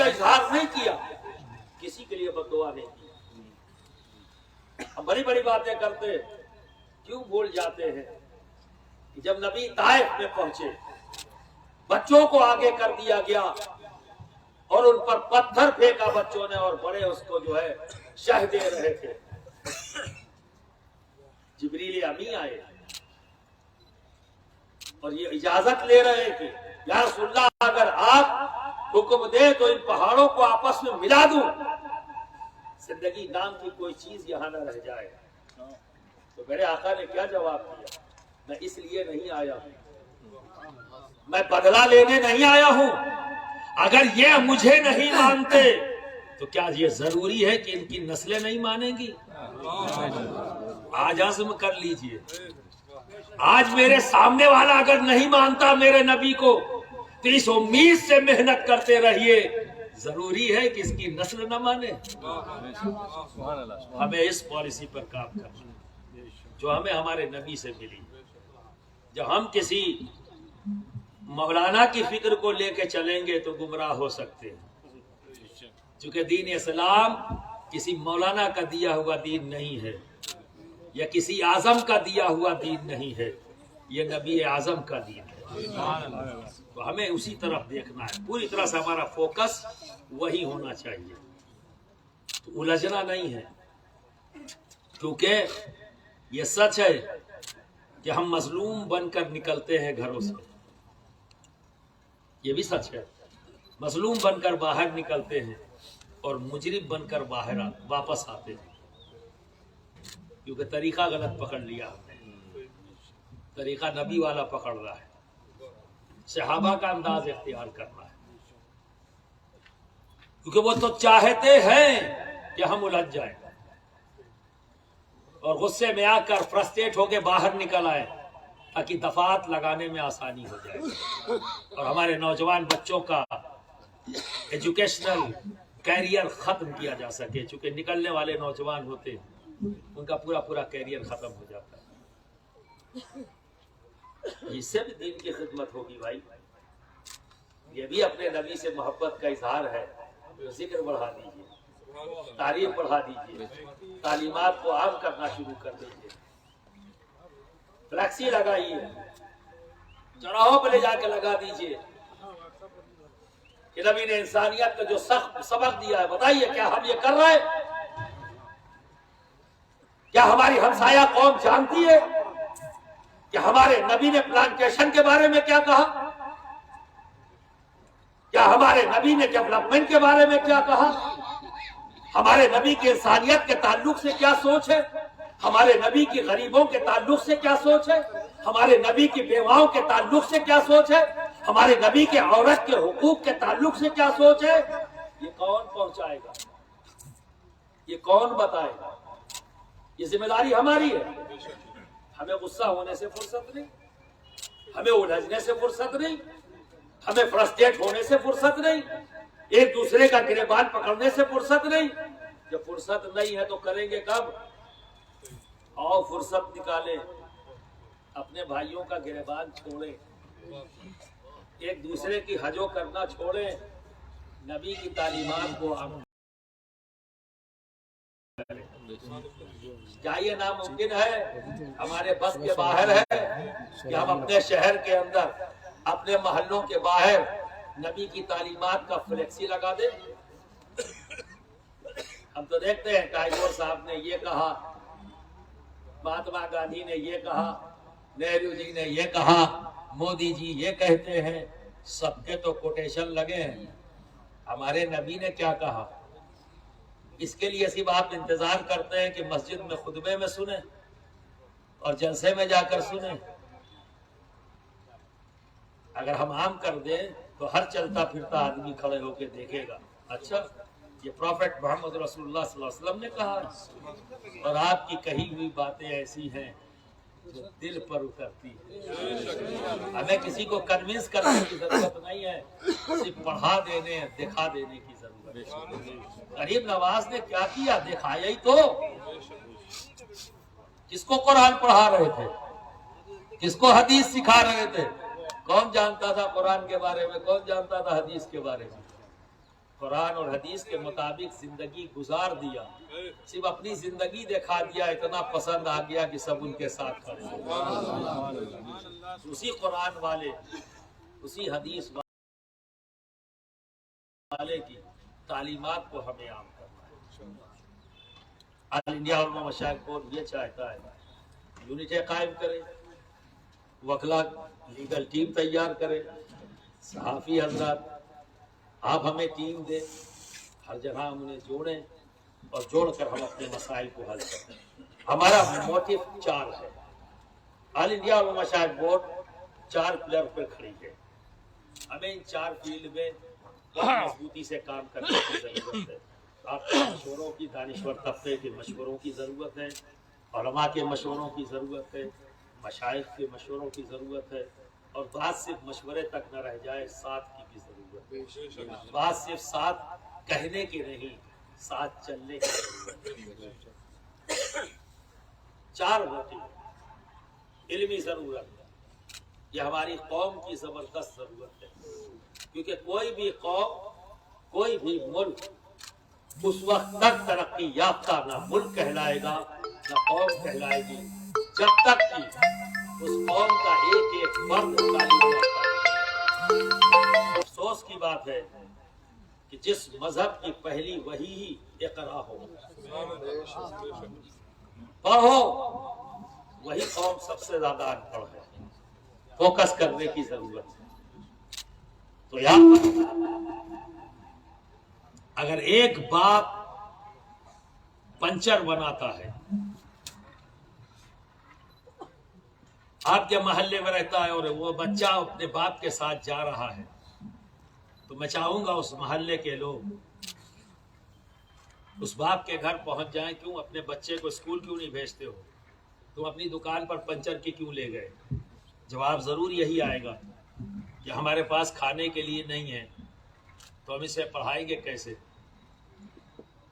کا اظہار نہیں کیا، کسی کے لیے بد دعا نہیں کی۔ ہم بڑی بڑی باتیں کرتے کیوں بھول جاتے ہیں کہ جب نبی طائف میں پہنچے، بچوں کو آگے کر دیا گیا اور ان پر پتھر پھینکا بچوں نے، اور بڑے اس کو جو ہے شہ دے رہے تھے۔ جبریل امی آئے اور یہ اجازت لے رہے کہ یا رسول اللہ اگر آپ حکم دے تو ان پہاڑوں کو آپس میں ملا دوں، زندگی نام کی کوئی چیز یہاں نہ رہ جائے۔ تو میرے آقا نے کیا جواب دیا؟ میں اس لیے نہیں آیا ہوں، میں بدلہ لینے نہیں آیا ہوں، اگر یہ مجھے نہیں مانتے تو کیا یہ ضروری ہے کہ ان کی نسلیں نہیں مانیں گی؟ آج عزم کر لیجئے، آج میرے سامنے والا اگر نہیں مانتا میرے نبی کو تو اس امید سے محنت کرتے رہیے، ضروری ہے کہ اس کی نسل نہ مانے۔ ہمیں اس پالیسی پر کام کرنا جو ہمیں ہمارے نبی سے ملی۔ جب ہم کسی مولانا کی فکر کو لے کے چلیں گے تو گمراہ ہو سکتے ہیں، چونکہ دین اسلام کسی مولانا کا دیا ہوا دین نہیں ہے، یا کسی اعظم کا دیا ہوا دین نہیں ہے، یہ نبی اعظم کا دین ہے۔ تو ہمیں اسی طرف دیکھنا ہے، پوری طرح سے ہمارا فوکس وہی ہونا چاہیے، تو الجھنا نہیں ہے، کیونکہ یہ سچ ہے کہ ہم مظلوم بن کر نکلتے ہیں گھروں سے، یہ بھی سچ ہے، مظلوم بن کر باہر نکلتے ہیں اور مجرم بن کر باہر واپس آتے ہیں، کیونکہ طریقہ غلط پکڑ لیا ہم نے، طریقہ نبی والا پکڑ رہا ہے، صحابہ کا انداز اختیار کرنا ہے، کیونکہ وہ تو چاہتے ہیں کہ ہم الجھ جائیں اور غصے میں آ کر فرسٹریٹ ہو کے باہر نکل آئے تاکہ دفعات لگانے میں آسانی ہو جائے اور ہمارے نوجوان بچوں کا ایجوکیشنل کیریئر ختم کیا جا سکے، چونکہ نکلنے والے نوجوان ہوتے ہیں ان کا پورا کیریئر ختم ہو جاتا ہے۔ اس سے بھی دین کی خدمت ہوگی بھائی، یہ بھی اپنے نبی سے محبت کا اظہار ہے، ذکر بڑھا دیجیے، تعریف بڑھا دیجیے، تعلیمات کو عام کرنا شروع کر دیجیے، فلیکسی لگائیے، چوراہوں پہ لے جا کے لگا دیجیے کہ نبی نے انسانیت کا جو سبق دیا ہے، بتائیے کیا ہم یہ کر رہے ہیں؟ کیا ہماری ہمسایہ قوم جانتی ہے کہ ہمارے نبی نے پلانٹیشن کے بارے میں کیا کہا؟ کیا ہمارے نبی نے ڈیولپمنٹ کے بارے میں کیا کہا؟ ہمارے نبی کی انسانیت کے تعلق سے کیا سوچ ہے؟ ہمارے نبی کی غریبوں کے تعلق سے کیا سوچ ہے؟ ہمارے نبی کی بیواؤں کے تعلق سے کیا سوچ ہے؟ ہمارے نبی کے عورت کے حقوق کے تعلق سے کیا سوچ ہے؟ یہ کون پہنچائے گا؟ یہ کون بتائے گا؟ یہ ذمہ داری ہماری ہے۔ ہمیں غصہ ہونے سے فرصت نہیں، ہمیں الجھنے سے فرصت نہیں، ہمیں فرسٹریٹ ہونے سے فرصت نہیں، ایک دوسرے کا گریبان پکڑنے سے فرصت نہیں۔ جب فرصت نہیں ہے تو کریں گے کب؟ آؤ فرصت نکالیں، اپنے بھائیوں کا گریبان چھوڑیں، ایک دوسرے کی حجو کرنا چھوڑیں، نبی کی تعلیمات کو ہم کیا یہ ناممکن ہے؟ ہمارے بس کے باہر ہے کہ ہم اپنے شہر کے اندر، اپنے محلوں کے باہر نبی کی تعلیمات کا فلیکسی لگا دیں؟ ہم تو دیکھتے ہیں ٹائیگر صاحب نے یہ کہا، مہاتما گاندھی نے یہ کہا، نہرو جی نے یہ کہا، مودی جی یہ کہتے ہیں، سب کے تو کوٹیشن لگے ہیں، ہمارے نبی نے کیا کہا؟ اس کے لیے صرف آپ انتظار کرتے ہیں کہ مسجد میں خطبے میں سنیں اور جلسے میں جا کر سنیں۔ اگر ہم عام کر دیں تو ہر چلتا پھرتا آدمی کھڑے ہو کے دیکھے گا، اچھا یہ پروفیٹ محمد رسول اللہ صلی اللہ علیہ وسلم نے کہا، اور آپ کی کہی ہوئی باتیں ایسی ہیں جو دل پر اترتی ہیں۔ ہمیں کسی کو کنونس کرنے کی ضرورت نہیں ہے، صرف پڑھا دینے، دکھا دینے کی ضرورت ہے۔ غریب نواز نے کیا کیا؟ دکھایا ہی تو۔ کس کو قرآن پڑھا رہے تھے؟ کس کو حدیث سکھا رہے تھے؟ کون جانتا تھا قرآن کے بارے میں؟ کون جانتا تھا حدیث کے بارے میں؟ قرآن اور حدیث کے مطابق زندگی گزار دیا، صرف اپنی زندگی دکھا دیا، اتنا پسند آ گیا کہ سب ان کے ساتھ کھڑے ہو گئے۔ اسی قرآن والے، اسی حدیث والے کی تعلیمات کو ہمیں عام کرنا ہے۔ آل انڈیا علماء مشائخ بورڈ یہ چاہتا ہے یونٹیں قائم کرے، وکلا لیگل ٹیم تیار کرے، صحافی حضرات آپ ہمیں ٹیم دیں، ہر جگہ ہم انہیں جوڑیں اور جوڑ کر ہم اپنے مسائل کو حل کریں۔ ہمارا موٹو 4 ہے۔ آل انڈیا علماء مشائخ بورڈ 4 پلر پر کھڑی ہے۔ ہمیں ان 4 فیلڈ میں مضبوطی سے کام کرنے کی ضرورت ہے۔ آپ کے مشوروں کی، دانشور طبقے کے مشوروں کی ضرورت ہے، علماء کے مشوروں کی ضرورت ہے، مشائخ کے مشوروں کی ضرورت ہے، اور بات صرف مشورے تک نہ رہ جائے، ساتھ کی بھی ضرورت ہے۔ بات صرف ساتھ کہنے کی نہیں، ساتھ چلنے کی ضرورت ہے۔ 4 موٹو، علمی ضرورت، یہ ہماری قوم کی زبردست ضرورت ہے، کیونکہ کوئی بھی قوم، کوئی بھی ملک اس وقت تک ترقی یافتہ نہ ملک کہلائے گا نہ قوم کہلائے گی جب تک کہ اس قوم کا ایک ایک فرد تعلیم یافتہ ہے۔ افسوس کی بات ہے کہ جس مذہب کی پہلی وحی ہی اقرا ہو، پڑھو، وہی قوم سب سے زیادہ ان پڑھ ہے۔ فوکس کرنے کی ضرورت ہے۔ تو یہاں اگر ایک باپ پنچر بناتا ہے، آپ کے محلے میں رہتا ہے اور وہ بچہ اپنے باپ کے ساتھ جا رہا ہے، تو میں چاہوں گا اس محلے کے لوگ اس باپ کے گھر پہنچ جائیں، کیوں اپنے بچے کو اسکول کیوں نہیں بھیجتے ہو، تم اپنی دکان پر پنچر کی کیوں لے گئے؟ جواب ضرور یہی آئے گا کہ ہمارے پاس کھانے کے لیے نہیں ہے، تو ہم اسے پڑھائیں گے کیسے؟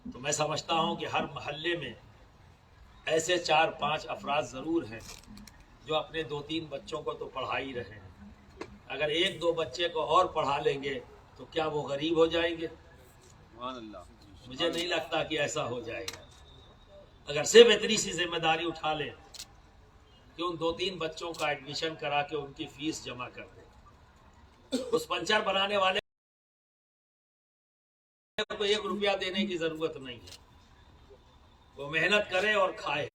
تو میں سمجھتا ہوں کہ ہر محلے میں ایسے 4-5 افراد ضرور ہیں جو اپنے 2-3 بچوں کو تو پڑھا ہی رہے ہیں۔ اگر 1-2 بچے کو اور پڑھا لیں گے تو کیا وہ غریب ہو جائیں گے؟ مجھے نہیں لگتا کہ ایسا ہو جائے گا۔ اگر صرف اتنی سی ذمہ داری اٹھا لیں کہ ان 2-3 بچوں کا ایڈمیشن کرا کے ان کی فیس جمع کر دیں، اس پنچر بنانے والے کو 1 روپیہ دینے کی ضرورت نہیں ہے، وہ محنت کرے اور کھائے۔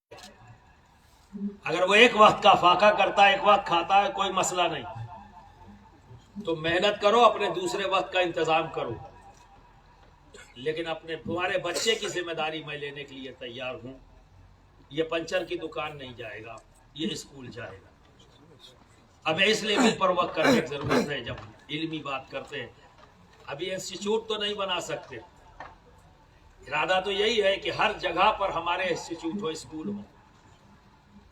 اگر وہ ایک وقت کا فاقہ کرتا ہے، ایک وقت کھاتا ہے، کوئی مسئلہ نہیں، تو محنت کرو، اپنے دوسرے وقت کا انتظام کرو، لیکن تمہارے بچے کی ذمہ داری میں لینے کے لیے تیار ہوں۔ یہ پنچر کی دکان نہیں جائے گا، یہ اسکول جائے گا۔ ہمیں اس لیول پر وقت کرنے کی ضرورت ہے جب علمی بات کرتے ہیں۔ ابھی انسٹیٹیوٹ تو نہیں بنا سکتے، ارادہ تو یہی ہے کہ ہر جگہ پر ہمارے انسٹیٹیوٹ ہو، اسکول ہو،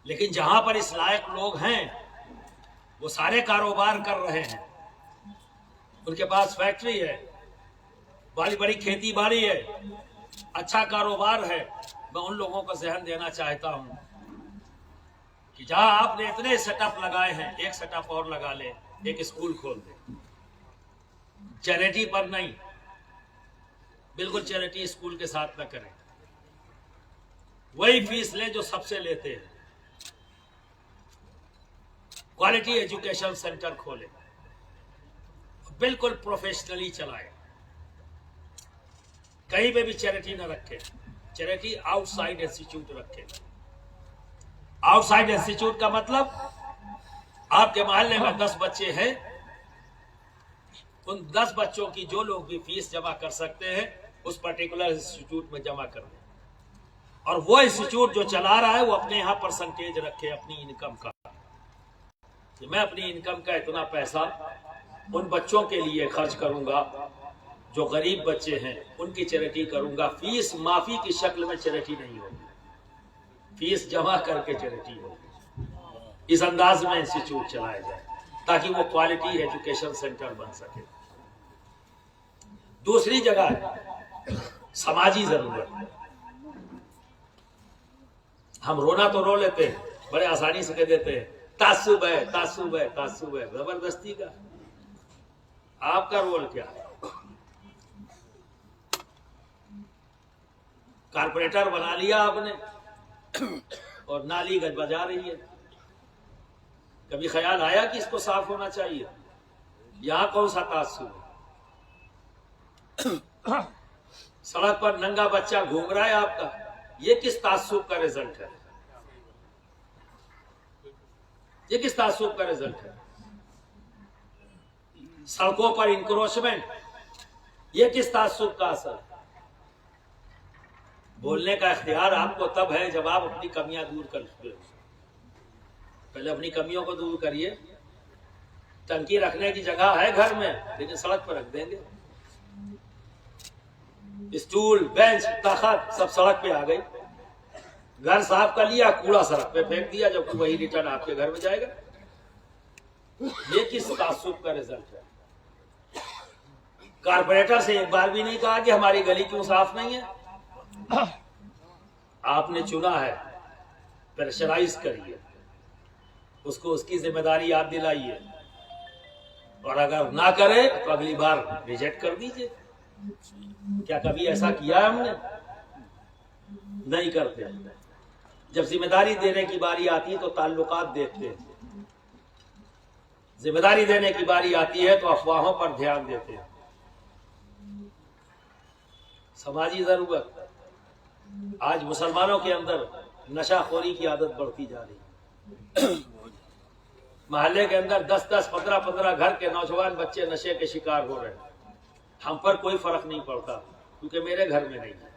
لیکن جہاں پر اس لائق لوگ ہیں وہ سارے کاروبار کر رہے ہیں، ان کے پاس فیکٹری ہے، بڑی بڑی کھیتی باڑی ہے، اچھا کاروبار ہے۔ میں ان لوگوں کو ذہن دینا چاہتا ہوں کہ جہاں آپ نے اتنے سیٹ اپ لگائے ہیں، ایک سیٹ اپ اور لگا لیں، ایک اسکول کھول دیں، چیریٹی پر نہیں، بالکل چیریٹی اسکول کے ساتھ نہ کریں، وہی فیس لیں جو سب سے لیتے ہیں، کوالٹی ایجوکیشن سینٹر کھولیں، بالکل پروفیشنلی چلائیں، کہیں پہ بھی چیریٹی نہ رکھیں، چیریٹی آؤٹ سائڈ انسٹیٹیوٹ رکھیں۔ آؤٹ سائڈ انسٹیٹیوٹ کا مطلب آپ کے محلے میں 10 بچے ہیں، ان 10 بچوں کی جو لوگ بھی فیس جمع کر سکتے ہیں اس پرٹیکولر انسٹیٹیوٹ میں جمع کر دیں، اور وہ انسٹیٹیوٹ جو چلا رہا ہے وہ اپنے یہاں پرسنٹیج رکھے اپنی انکم کا، کہ میں اپنی انکم کا اتنا پیسہ ان بچوں کے لیے خرچ کروں گا جو غریب بچے ہیں، ان کی چیریٹی کروں گا۔ فیس معافی کی شکل میں چیریٹی نہیں ہوگی، فیس جمع کر کے چیریٹی ہوگی۔ اس انداز میں انسٹیٹیوٹ چلایا جائے تاکہ وہ کوالٹی ایجوکیشن سینٹر بن سکے۔ دوسری جگہ ہے سماجی ضرورت۔ ہم رونا تو رو لیتے ہیں، بڑے آسانی سے کہہ دیتے ہیں تعصب ہے، تعصب ہے، تعصب ہے، زبردستی کا۔ آپ کا رول کیا ہے؟ کارپوریٹر بنا لیا آپ نے اور نالی گج بجا رہی ہے. کبھی خیال آیا کہ اس کو صاف ہونا چاہیے؟ یہاں کون سا تعصب ہے؟ سڑک پر ننگا بچہ گھوم رہا ہے آپ کا، یہ کس تعصب کا رزلٹ ہے؟ یہ کس تعصب کا رزلٹ ہے؟ سڑکوں پر انکروچمنٹ، یہ کس تعصب کا اثر ہے؟ بولنے کا اختیار آپ کو تب ہے جب آپ اپنی کمیاں دور کر چکے ہو. پہلے اپنی کمیوں کو دور کریے. ٹنکی رکھنے کی جگہ ہے گھر میں لیکن سڑک پر رکھ دیں گے. اسٹول، بینچ، تخت سب سڑک پہ آ گئی. گھر صاف کر لیا، کوڑا سڑک پہ پھینک دیا، جب وہی ریٹرن آپ کے گھر میں جائے گا. یہ کس تعصب کا رزلٹ ہے؟ کارپوریٹر سے ایک بار بھی نہیں کہا کہ ہماری گلی کیوں صاف نہیں ہے. آپ نے چنا ہے، پریشرائز کریے اس کو، اس کی ذمہ داری یاد دلائیے، اور اگر نہ کرے تو اگلی بار ریجیکٹ کر دیجیے. کیا کبھی ایسا کیا ہے ہم نے؟ نہیں کرتے. جب ذمہ داری دینے کی باری آتی ہے تو تعلقات دیکھتے ہیں، ذمہ داری دینے کی باری آتی ہے تو افواہوں پر دھیان دیتے ہیں. سماجی ضرورت. آج مسلمانوں کے اندر نشہ خوری کی عادت بڑھتی جا رہی ہے. محلے کے اندر 10-10 15-15 گھر کے نوجوان بچے نشے کے شکار ہو رہے ہیں. ہم پر کوئی فرق نہیں پڑتا کیونکہ میرے گھر میں نہیں ہے.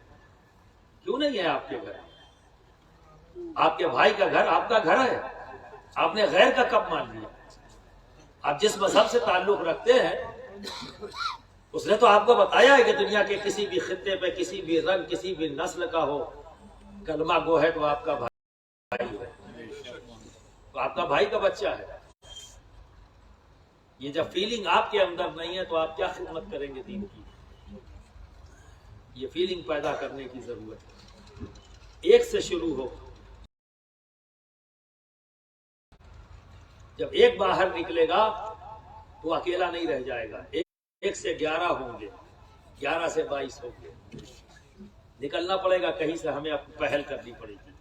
کیوں نہیں ہے آپ کے گھر؟ آپ کے بھائی کا گھر آپ کا گھر ہے. آپ نے غیر کا کب مان لیا؟ آپ جس مذہب سے تعلق رکھتے ہیں اس نے تو آپ کو بتایا ہے کہ دنیا کے کسی بھی خطے پہ، کسی بھی رنگ، کسی بھی نسل کا ہو، کلمہ گو ہے تو آپ کا بھائی ہے، تو آپ کا بھائی کا بچہ ہے. یہ جب فیلنگ آپ کے اندر نہیں ہے تو آپ کیا خدمت کریں گے دین کی؟ یہ فیلنگ پیدا کرنے کی ضرورت ہے. ایک سے شروع ہو. جب ایک باہر نکلے گا تو اکیلا نہیں رہ جائے گا. ایک سے 11 ہوں گے، 11 سے 22 ہوں گے. نکلنا پڑے گا کہیں سے، ہمیں پہل کرنی پڑے گی.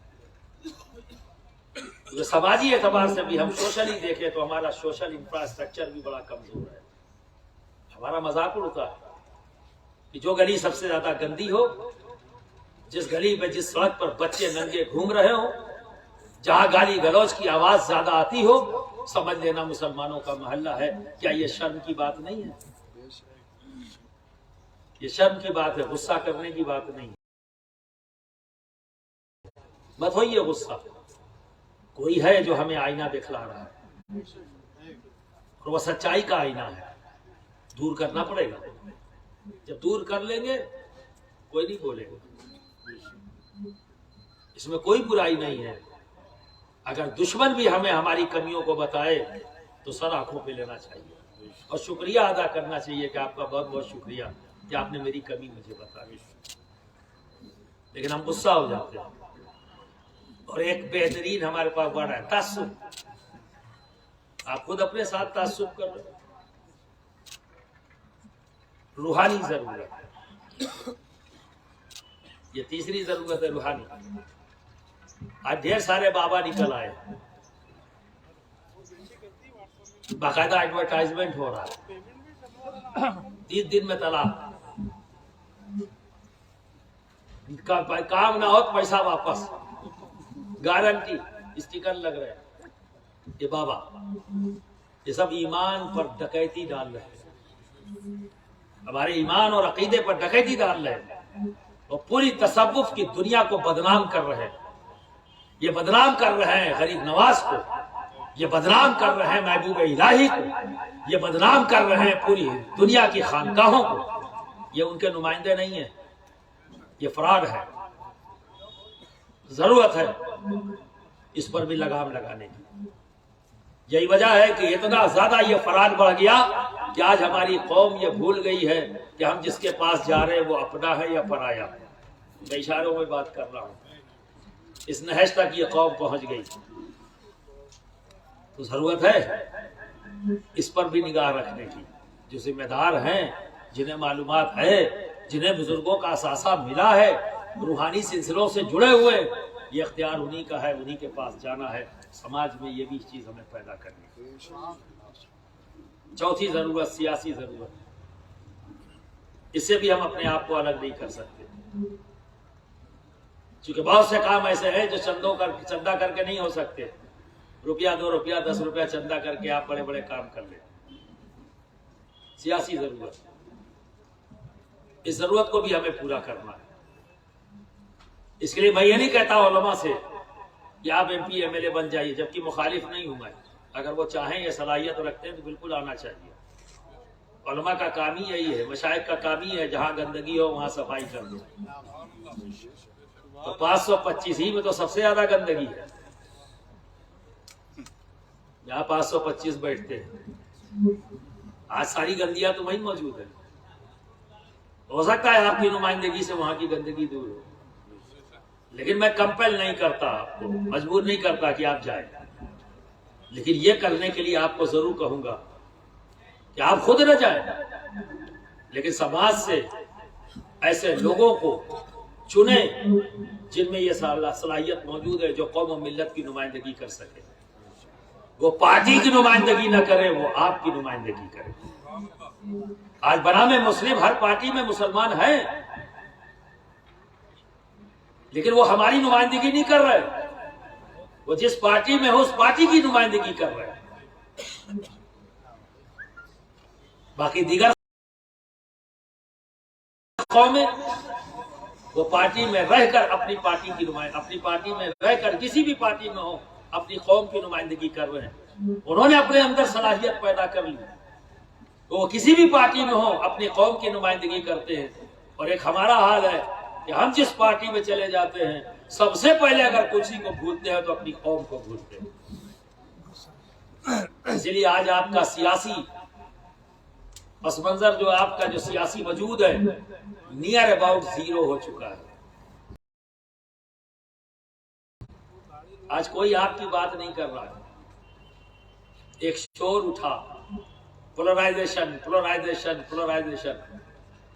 سماجی اعتبار سے بھی ہم سوشلی دیکھیں تو ہمارا سوشل انفراسٹرکچر بھی بڑا کمزور ہے. ہمارا مذاق اڑتا ہے کہ جو گلی سب سے زیادہ گندی ہو، جس گلی میں جس سڑک پر بچے ننگے گھوم رہے ہوں، جہاں گالی گلوچ کی آواز زیادہ آتی ہو، سمجھ لینا مسلمانوں کا محلہ ہے. کیا یہ شرم کی بات نہیں ہے؟ یہ شرم کی بات ہے، غصہ کرنے کی بات نہیں ہے. مت ہوئیے غصہ. کوئی ہے جو ہمیں آئینہ دکھلا رہا ہے اور وہ سچائی کا آئینہ ہے. دور کرنا پڑے گا. جب دور کر لیں گے کوئی نہیں بولے گا. اس میں کوئی برائی نہیں ہے. اگر دشمن بھی ہمیں ہماری کمیوں کو بتائے تو سر آنکھوں پہ لینا چاہیے اور شکریہ ادا کرنا چاہیے کہ آپ کا بہت بہت شکریہ کہ آپ نے میری کمی مجھے بتائی. لیکن ہم غصہ ہو جاتے ہیں. اور ایک بہترین ہمارے پاس بڑا ہے تعصب. آپ خود اپنے ساتھ تعصب کر رہے ہیں. روحانی ضرورت. یہ تیسری ضرورت ہے روحانی. آج ڈھیر سارے بابا نکل آئے، باقاعدہ ایڈورٹائزمنٹ ہو رہا ہے. 30 دن میں طلاق، کام نہ ہو تو پیسہ واپس، گارنٹی، اسٹیکر لگ رہے ہیں. یہ بابا، یہ سب ایمان پر ڈکیتی ڈال رہے ہیں. ہمارے ایمان اور عقیدے پر ڈکیتی ڈال رہے ہیں اور پوری تصوف کی دنیا کو بدنام کر رہے ہیں. یہ بدنام کر رہے ہیں غریب نواز کو، یہ بدنام کر رہے ہیں محبوب الہی کو، یہ بدنام کر رہے ہیں پوری دنیا کی خانقاہوں کو. یہ ان کے نمائندے نہیں ہیں، یہ فراڈ ہے. ضرورت ہے اس پر بھی لگام لگانے کی. یہی وجہ ہے کہ اتنا زیادہ یہ فراڈ بڑھ گیا کہ آج ہماری قوم یہ بھول گئی ہے کہ ہم جس کے پاس جا رہے ہیں وہ اپنا ہے یا پرایا. میں اشاروں میں بات کر رہا ہوں. اس نہج تک یہ قوم پہنچ گئی. تو ضرورت ہے اس پر بھی نگاہ رکھنے کی. جو ذمہ دار ہیں، جنہیں معلومات ہے، جنہیں بزرگوں کا اثاثہ ملا ہے، روحانی سلسلوں سے جڑے ہوئے، یہ اختیار انہی کا ہے، انہی کے پاس جانا ہے۔ سماج میں یہ بھی چیز ہمیں پیدا کرنی ہے۔ چوتھی ضرورت سیاسی ضرورت، اس سے بھی ہم اپنے آپ کو الگ نہیں کر سکتے، چونکہ بہت سے کام ایسے ہیں جو چندہ کر کے نہیں ہو سکتے۔ روپیہ 2 روپیہ 10 روپیہ چندہ کر کے آپ بڑے بڑے کام کر لیں۔ سیاسی ضرورت، اس ضرورت کو بھی ہمیں پورا کرنا ہے۔ اس کے لیے میں یہ نہیں کہتا علماء سے کہ آپ M P M L A بن جائیے، جبکہ مخالف نہیں ہوں میں۔ اگر وہ چاہیں یا صلاحیت رکھتے ہیں تو بالکل آنا چاہیے۔ علماء کا کام ہی یہی ہے، مشائخ کا کام ہی ہے، جہاں گندگی ہو وہاں صفائی کر دو۔ تو 525 ہی میں تو سب سے زیادہ گندگی ہے، یہاں 525 بیٹھتے ہیں۔ آج ساری گندگیاں تو وہیں موجود ہیں۔ ہو سکتا ہے آپ کی نمائندگی سے وہاں کی گندگی دور ہو، لیکن میں کمپل نہیں کرتا، آپ کو مجبور نہیں کرتا کہ آپ جائیں، لیکن یہ کرنے کے لیے آپ کو ضرور کہوں گا کہ آپ خود نہ جائیں، لیکن سماج سے ایسے لوگوں کو چنیں جن میں یہ صلاحیت موجود ہے، جو قوم و ملت کی نمائندگی کر سکے۔ وہ پارٹی کی نمائندگی نہ کرے، وہ آپ کی نمائندگی کرے۔ آج بنام مسلم ہر پارٹی میں مسلمان ہیں، لیکن وہ ہماری نمائندگی نہیں کر رہے، وہ جس پارٹی میں ہو اس پارٹی کی نمائندگی کر رہے ہیں۔ باقی دیگر قومیں وہ پارٹی میں رہ کر اپنی پارٹی کی نمائندگی، اپنی پارٹی میں رہ کر کسی بھی پارٹی میں ہو اپنی قوم کی نمائندگی کر رہے ہیں۔ انہوں نے اپنے اندر صلاحیت پیدا کر لی، وہ کسی بھی پارٹی میں ہو اپنی قوم کی نمائندگی کرتے ہیں۔ اور ایک ہمارا حال ہے کہ ہم جس پارٹی میں چلے جاتے ہیں سب سے پہلے اگر کسی کو بھولتے ہیں تو اپنی قوم کو بھولتے ہیں۔ اسی لیے آج آپ کا سیاسی پس منظر، جو آپ کا جو سیاسی وجود ہے، نیئر اباؤٹ زیرو ہو چکا ہے۔ آج کوئی آپ کی بات نہیں کر رہا ہے۔ ایک شور اٹھا، پولرائزیشن پولرائزیشن پولرائزیشن،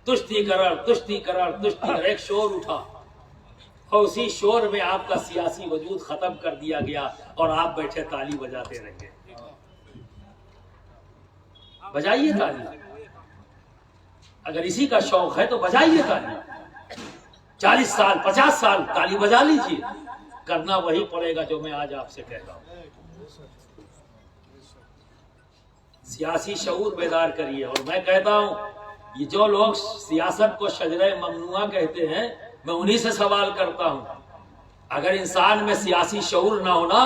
تشتی قرار، ایک شور اٹھا، اور اسی شور میں آپ کا سیاسی وجود ختم کر دیا گیا، اور آپ بیٹھے تالی بجاتے رہے۔ بجائیے تالی، اگر اسی کا شوق ہے تو بجائیے تالی۔ 40 سال 50 سال تالی بجا لیجیے، کرنا وہی پڑے گا جو میں آج آپ سے کہہ رہا ہوں۔ سیاسی شعور بیدار کریے۔ اور میں کہتا ہوں، یہ جو لوگ سیاست کو شجرہ ممنوعہ کہتے ہیں، میں انہی سے سوال کرتا ہوں، اگر انسان میں سیاسی شعور نہ ہونا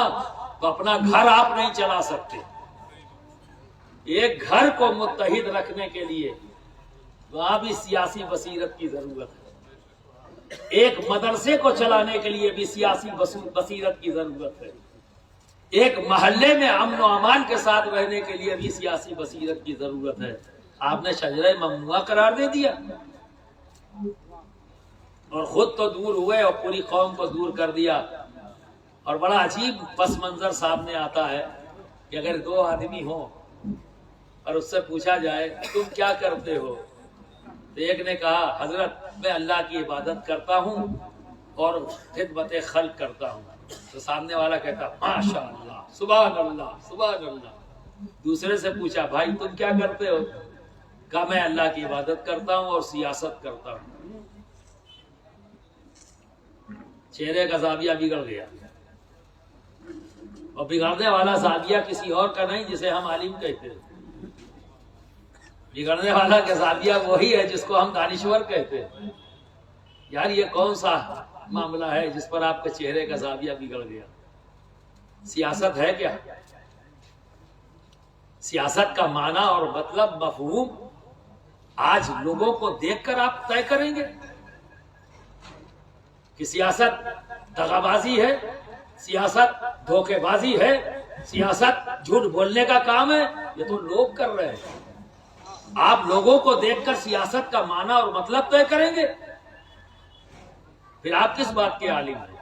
تو اپنا گھر آپ نہیں چلا سکتے۔ ایک گھر کو متحد رکھنے کے لیے وہاں بھی سیاسی بصیرت کی ضرورت ہے۔ ایک مدرسے کو چلانے کے لیے بھی سیاسی بصیرت کی ضرورت ہے۔ ایک محلے میں امن و امان کے ساتھ رہنے کے لیے بھی سیاسی بصیرت کی ضرورت ہے۔ آپ نے شجرہ ممنوعہ قرار دے دیا، اور خود تو دور ہوئے اور پوری قوم کو دور کر دیا۔ اور بڑا عجیب پس منظر سامنے آتا ہے کہ اگر 2 آدمی ہوں اور اس سے پوچھا جائے تم کیا کرتے ہو، تو ایک نے کہا حضرت میں اللہ کی عبادت کرتا ہوں اور خدمت خلق کرتا ہوں، تو سامنے والا کہتا ماشاء اللہ سبحان اللہ سبحان اللہ۔ دوسرے سے پوچھا بھائی تم کیا کرتے ہو، کہا میں اللہ کی عبادت کرتا ہوں اور سیاست کرتا ہوں۔ چہرے کا زاویہ بگڑ گیا، اور بگڑنے والا زاویہ کسی اور کا نہیں جسے ہم عالم کہتے ہیں، بگڑنے والا کا زاویہ وہی ہے جس کو ہم دانشور کہتے ہیں۔ یار یہ کون سا معاملہ ہے جس پر آپ کے چہرے کا زاویہ بگڑ گیا؟ سیاست ہے کیا؟ سیاست کا معنی اور مطلب مفہوم آج لوگوں کو دیکھ کر آپ طے کریں گے کہ سیاست دغا بازی ہے، سیاست دھوکے بازی ہے، سیاست جھوٹ بولنے کا کام ہے؟ یہ تو لوگ کر رہے ہیں۔ آپ لوگوں کو دیکھ کر سیاست کا معنی اور مطلب طے کریں گے؟ پھر آپ کس بات کے عالم ہیں؟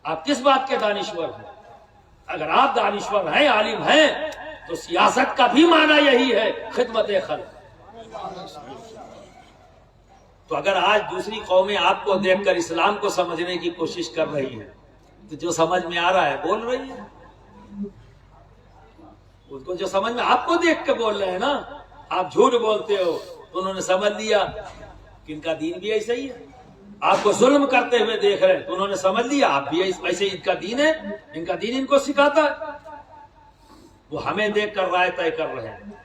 آپ کس بات کے دانشور ہیں؟ اگر آپ دانشور ہیں، عالم ہیں، تو سیاست کا بھی معنی یہی ہے، خدمت خلق۔ تو اگر آج دوسری قومیں آپ کو دیکھ کر اسلام کو سمجھنے کی کوشش کر رہی ہیں تو جو سمجھ میں آ رہا ہے بول رہی ہے، اس کو جو سمجھ میں آپ کو دیکھ کے بول رہے ہیں نا، آپ جھوٹ بولتے ہو تو انہوں نے سمجھ لیا کہ ان کا دین بھی ایسا ہی ہے. آپ کو ظلم کرتے ہوئے دیکھ رہے ہیں تو انہوں نے سمجھ لیا آپ بھی ایسے ان کا دین ہے، ان کا دین ان کو سکھاتا ہے. وہ ہمیں دیکھ کر رائے طے کر رہے ہیں.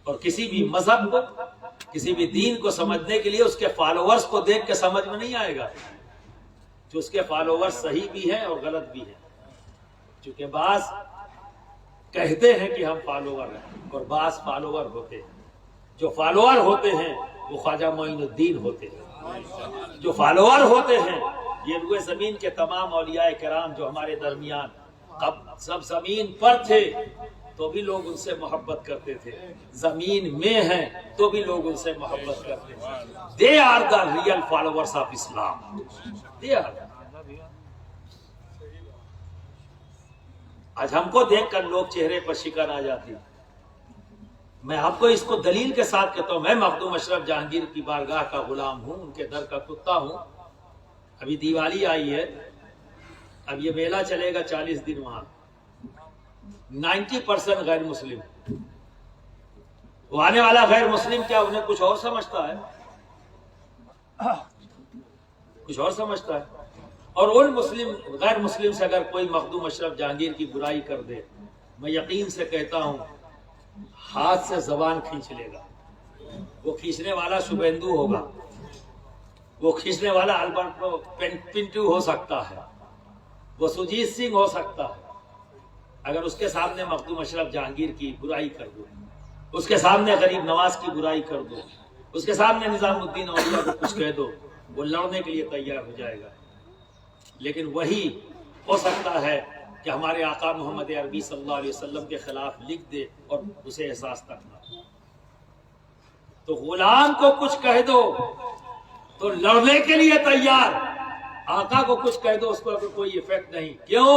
اور کسی بھی مذہب کو، کسی بھی دین کو سمجھنے کے لیے اس کے فالوورز کو دیکھ کے سمجھ میں نہیں آئے گا. جو اس کے فالوورز صحیح بھی ہیں اور غلط بھی ہیں. چونکہ بعض کہتے ہیں کہ ہم فالوور ہیں اور بعض فالوور ہوتے ہیں. جو فالوور ہوتے ہیں وہ خواجہ معین الدین ہوتے ہیں. جو فالوور ہوتے ہیں یہ روئے زمین کے تمام اولیاء کرام جو ہمارے درمیان سب زمین پر تھے تو بھی لوگ ان سے محبت کرتے تھے، زمین میں ہیں تو بھی لوگ ان سے محبت کرتے تھے. They are the real followers of Islam. They are. آج ہم کو دیکھ کر لوگ چہرے پر شکن آ جاتی. میں آپ کو اس کو دلیل کے ساتھ کہتا ہوں، میں مخدوم اشرف جہانگیر کی بارگاہ کا غلام ہوں، ان کے در کا کتا ہوں. ابھی دیوالی آئی ہے، اب یہ میلہ چلے گا 40 دن. وہاں 90% غیر مسلم. وہ آنے والا غیر مسلم کیا انہیں کچھ اور سمجھتا ہے، کچھ اور سمجھتا ہے. اور ان غیر مسلم سے اگر کوئی مخدوم اشرف جہانگیر کی برائی کر دے، میں یقین سے کہتا ہوں ہاتھ سے زبان کھینچ لے گا. وہ کھینچنے والا شبھیندو ہوگا، وہ کھینچنے والا البرٹ پنٹو ہو سکتا ہے، وہ سجیت سنگھ ہو سکتا ہے. اگر اس کے سامنے مخدوم اشرف جہانگیر کی برائی کر دو، اس کے سامنے غریب نواز کی برائی کر دو، اس کے سامنے نظام الدین اولیاء کو کچھ کہہ دو، وہ لڑنے کے لیے تیار ہو جائے گا. لیکن وہی ہو سکتا ہے کہ ہمارے آقا محمد عربی صلی اللہ علیہ وسلم کے خلاف لکھ دے اور اسے احساس تک نہ. تو غلام کو کچھ کہہ دو تو لڑنے کے لیے تیار، آقا کو کچھ کہہ دو اس کو کوئی ایفیکٹ نہیں. کیوں؟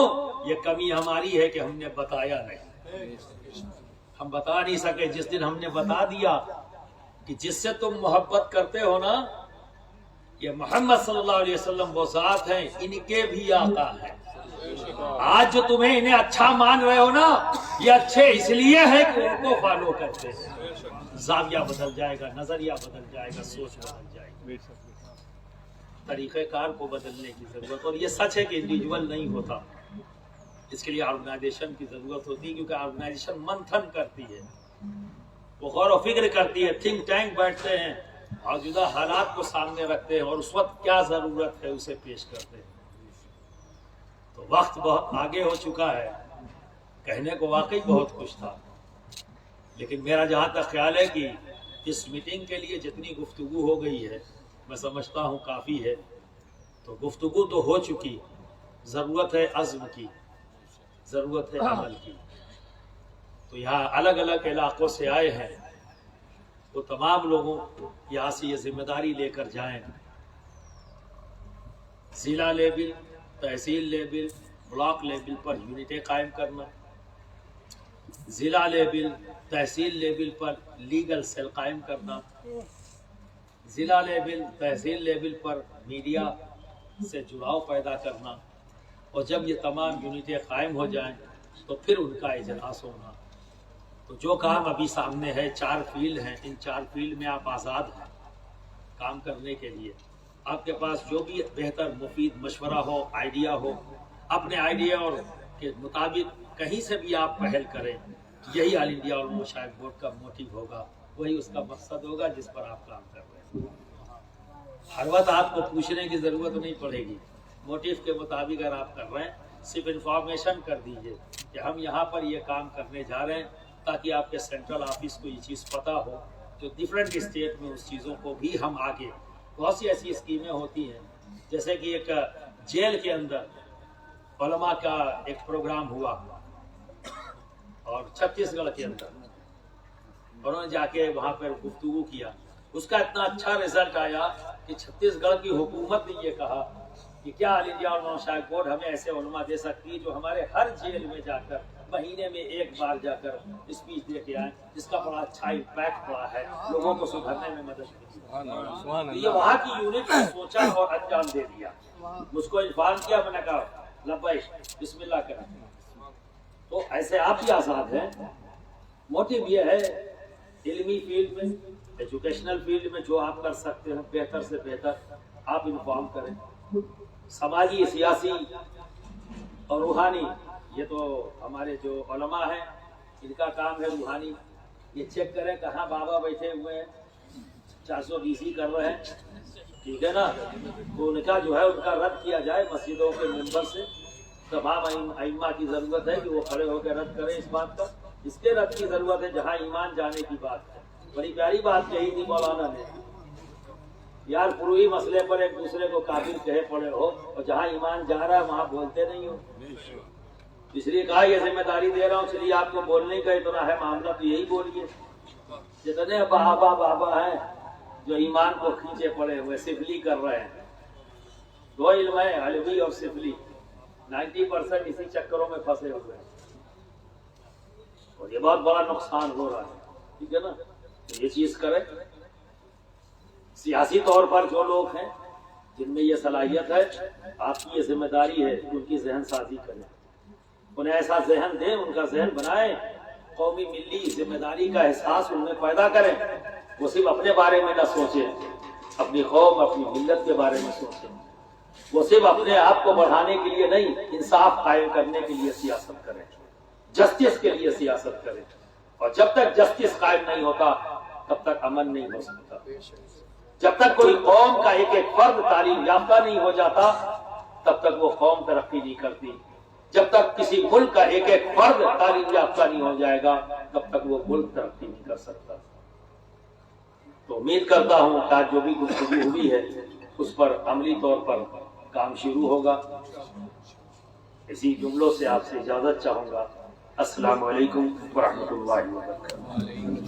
یہ کمی ہماری ہے کہ ہم نے بتایا نہیں. ہم بتا نہیں سکے. جس دن ہم نے بتا دیا کہ جس سے تم محبت کرتے ہو نا، یہ محمد صلی اللہ علیہ وسلم وہ ذات ہیں، ان کے بھی آقا ہیں. آج جو تمہیں انہیں اچھا مان رہے ہو نا، یہ اچھے اس لیے ہے کہ ان کو فالو کرتے ہیں. زاویہ بدل جائے گا، نظریہ بدل جائے گا، سوچ بدل جائے گی، طریقہ کار کو بدلنے کی ضرورت. اور یہ سچ ہے کہ انڈیویجول نہیں ہوتا، اس کے لیے آرگنائزیشن کی ضرورت ہوتی ہے. کیونکہ آرگنائزیشن منتھن کرتی ہے، وہ غور و فکر کرتی ہے. تھنک ٹینک بیٹھتے ہیں، موجودہ حالات کو سامنے رکھتے ہیں اور اس وقت کیا ضرورت ہے اسے پیش کرتے ہیں. تو وقت بہت آگے ہو چکا ہے. کہنے کو واقعی بہت کچھ تھا، لیکن میرا جہاں تک خیال ہے کہ اس میٹنگ کے لیے جتنی گفتگو ہو گئی ہے میں سمجھتا ہوں کافی ہے. تو گفتگو تو ہو چکی، ضرورت ہے عزم کی، ضرورت ہے عمل کی. تو یہاں الگ الگ علاقوں سے آئے ہیں، وہ تمام لوگوں یہاں سے یہ ذمہ داری لے کر جائیں. ضلع لیول، تحصیل لیول، بلاک لیول پر یونٹیں قائم کرنا، ضلع لیول تحصیل لیول پر لیگل سیل قائم کرنا، ضلع لیول تحصیل لیول پر میڈیا سے جڑاؤ پیدا کرنا. اور جب یہ تمام یونٹیں قائم ہو جائیں تو پھر ان کا اجلاس ہونا. تو جو کام ابھی سامنے ہے، 4 فیلڈ ہیں، ان 4 فیلڈ میں آپ آزاد ہیں کام کرنے کے لیے. آپ کے پاس جو بھی بہتر مفید مشورہ ہو، آئیڈیا ہو، اپنے آئیڈیا اور کے مطابق کہیں سے بھی آپ پہل کریں. یہی آل انڈیا علماء مشائخ بورڈ کا موٹیو ہوگا، وہی اس کا مقصد ہوگا جس پر آپ کام کر رہے ہیں. ہر وقت آپ کو پوچھنے کی ضرورت نہیں پڑے گی. موٹیو کے مطابق اگر آپ کر رہے ہیں، صرف انفارمیشن کر دیجئے کہ ہم یہاں پر یہ کام کرنے جا رہے ہیں، تاکہ آپ کے سینٹرل آفس کو یہ چیز پتہ ہو. جو ڈفرینٹ اسٹیٹ میں اس چیزوں کو بھی ہم آگے، بہت سی ایسی اسکیمیں ہوتی ہیں، جیسے کہ ایک جیل کے اندر علماء کا ایک پروگرام ہوا اور چھتیس گڑھ کے اندر انہوں نے جا کے وہاں پر گفتگو کیا. اس کا اتنا اچھا رزلٹ آیا کہ چھتیس گڑھ کی حکومت نے یہ کہا کہ کیا آل انڈیا علماء مشائخ بورڈ ہمیں ایسے علماء دے سکتی ہے جو ہمارے ہر جیل میں جا کر مہینے میں ایک بار جا کر اسپیچ دے کے آئیں، جس کا بڑا اچھا امپیکٹ پڑا ہے، لوگوں کو سدھرنے میں مدد کی۔ یہ وہاں کی یونٹ نے سوچا اور انجام دے دیا۔ مجھ کو انفارم کیا، میں نے کہا لبیک بسم اللہ کریں۔ تو ایسے آپ بھی آزاد ہیں۔ موٹیو یہ ہے علمی فیلڈ میں، ایجوکیشنل فیلڈ میں جو آپ کر سکتے ہیں بہتر سے بہتر آپ انفارم کریں۔ سماجی، سیاسی اور روحانی، یہ تو ہمارے جو علماء ہیں ان کا کام ہے روحانی، یہ چیک کریں کہاں بابا بیٹھے ہوئے ہیں 420 کر رہے ہیں، ٹھیک ہے نا، تو ان کا جو ہے ان کا رد کیا جائے مسجدوں کے ممبر سے۔ تمام ائمہ کی ضرورت ہے کہ وہ کھڑے ہو کے رد کریں اس بات کا۔ اس کے رد کی ضرورت ہے جہاں ایمان جانے کی بات ہے۔ بڑی پیاری بات کہی تھی مولانا نے، یار فروعی مسئلے پر ایک دوسرے کو کافر کہے پڑے ہو اور جہاں ایمان جا رہا ہے وہاں بولتے نہیں ہو۔ اس لیے کہا یہ ذمہ داری دے رہا ہوں، اس لیے آپ کو بولنے کا اتنا ہے معاملہ تو یہی بولیے۔ جتنے بابا ہیں جو ایمان کو کھینچے پڑے ہوئے سفلی کر رہے ہیں، دو علم ہے، علوی اور سفلی، 90% اسی چکروں میں پھنسے ہوئے ہیں اور یہ بہت بڑا نقصان ہو رہا ہے، ٹھیک ہے نا۔ تو یہ چیز کریں۔ سیاسی طور پر جو لوگ ہیں جن میں یہ صلاحیت ہے، آپ کی یہ ذمہ داری ہے ان کی ذہن سازی کریں، انہیں ایسا ذہن دیں، ان کا ذہن بنائیں، قومی ملی ذمہ داری کا احساس ان میں پیدا کریں۔ وہ صرف اپنے بارے میں نہ سوچیں، اپنی قوم اپنی ملت کے بارے میں سوچیں۔ وہ صرف اپنے آپ کو بڑھانے کے لیے نہیں، انصاف قائم کرنے کے لیے سیاست کریں، جسٹس کے لیے سیاست کریں۔ اور جب تک جسٹس قائم نہیں ہوتا تب تک امن نہیں ہو سکتا۔ جب تک کوئی قوم کا ایک ایک فرد تعلیم یافتہ نہیں ہو جاتا تب تک وہ قوم ترقی نہیں کرتی۔ جب تک کسی ملک کا ایک ایک فرد تعلیم یافتہ نہیں ہو جائے گا تب تک وہ ملک ترقی نہیں کر سکتا۔ تو امید کرتا ہوں کہ آج جو بھی گفتگو ہوئی ہے اس پر عملی طور پر کام شروع ہوگا۔ اسی جملوں سے آپ سے اجازت چاہوں گا۔ السلام علیکم ورحمۃ اللہ وبرکاتہ۔